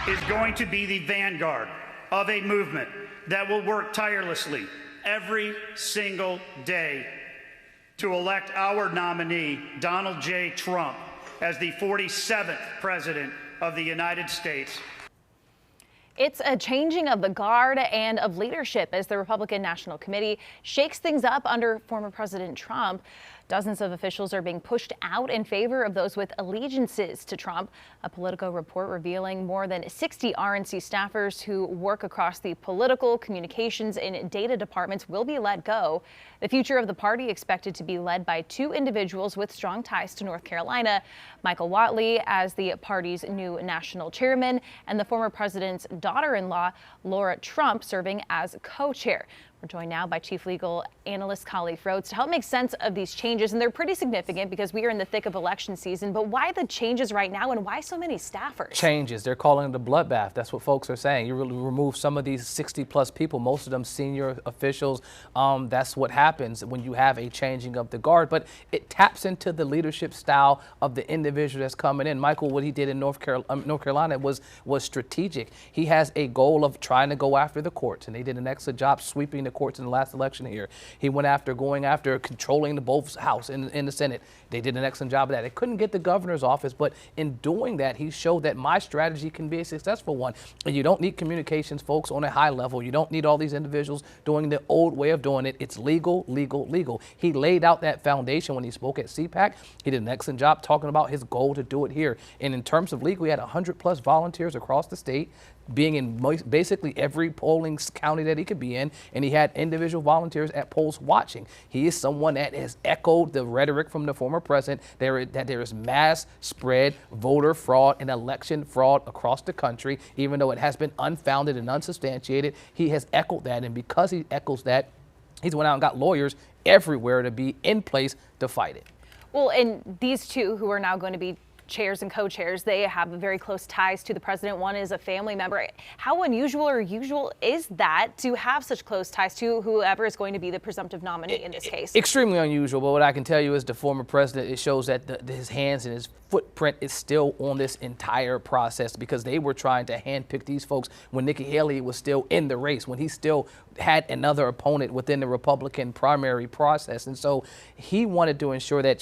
is going to be the vanguard of a movement that will work tirelessly every single day to elect our nominee, Donald J. Trump, as the 47th President of the United States. It's a changing of the guard and of leadership as the Republican National Committee shakes things up under former President Trump. Dozens of officials are being pushed out in favor of those with allegiances to Trump. A Politico report revealing more than 60 RNC staffers who work across the political, communications, and data departments will be let go. The future of the party expected to be led by two individuals with strong ties to North Carolina, Michael Whatley as the party's new national chairman, and the former president's daughter-in-law, Laura Trump, serving as co-chair. We're joined now by Chief Legal Analyst Kali Frodes to help make sense of these changes, and they're pretty significant because we are in the thick of election season. But why the changes right now, and why so many staffers? Changes. They're calling it a bloodbath. That's what folks are saying. You really remove some of these 60-plus people, most of them senior officials. That's what happens when you have a changing of the guard. But it taps into the leadership style of the individual that's coming in. Michael, what he did in North Carolina was strategic. He has a goal of trying to go after the courts, and they did an excellent job sweeping the courts in the last election here. He went after going after controlling the both House and the Senate. They did an excellent job of that. They couldn't get the governor's office, but in doing that, he showed that my strategy can be a successful one. And you don't need communications folks on a high level. You don't need all these individuals doing the old way of doing it. It's legal, legal, legal. He laid out that foundation when he spoke at CPAC. He did an excellent job talking about his goal to do it here. And in terms of legal, he had 100+ volunteers across the state, being in basically every polling county that he could be in, and he had individual volunteers at polls watching. He is someone that has echoed the rhetoric from the former president that there is mass spread voter fraud and election fraud across the country, even though it has been unfounded and unsubstantiated. He has echoed that, and because he echoes that, he's went out and got lawyers everywhere to be in place to fight it. Well, and these two who are now going to be chairs and co-chairs, they have very close ties to the president. One is a family member. How unusual or usual is that to have such close ties to whoever is going to be the presumptive nominee in this case? Extremely unusual, but what I can tell you is the former president, it shows that his hands and his footprint is still on this entire process, because they were trying to handpick these folks when Nikki Haley was still in the race, when he still had another opponent within the Republican primary process. And so he wanted to ensure that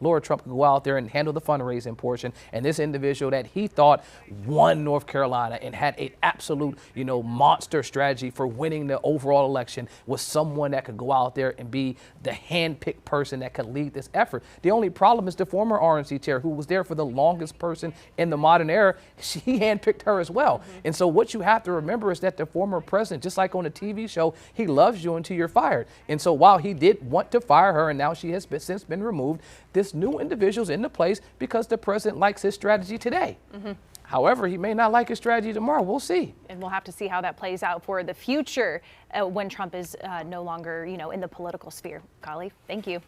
Laura Trump, could go out there and handle the fundraising portion. And this individual that he thought won North Carolina and had an absolute, monster strategy for winning the overall election was someone that could go out there and be the handpicked person that could lead this effort. The only problem is the former RNC chair, who was there for the longest person in the modern era, he handpicked her as well. And so what you have to remember is that the former president, just like on the TV show, he loves you until you're fired. And so while he did want to fire her, and now she has since been removed, this new individual's in the place because the president likes his strategy today. However, he may not like his strategy tomorrow. We'll see. And we'll have to see how that plays out for the future when Trump is no longer, in the political sphere. Kali, thank you.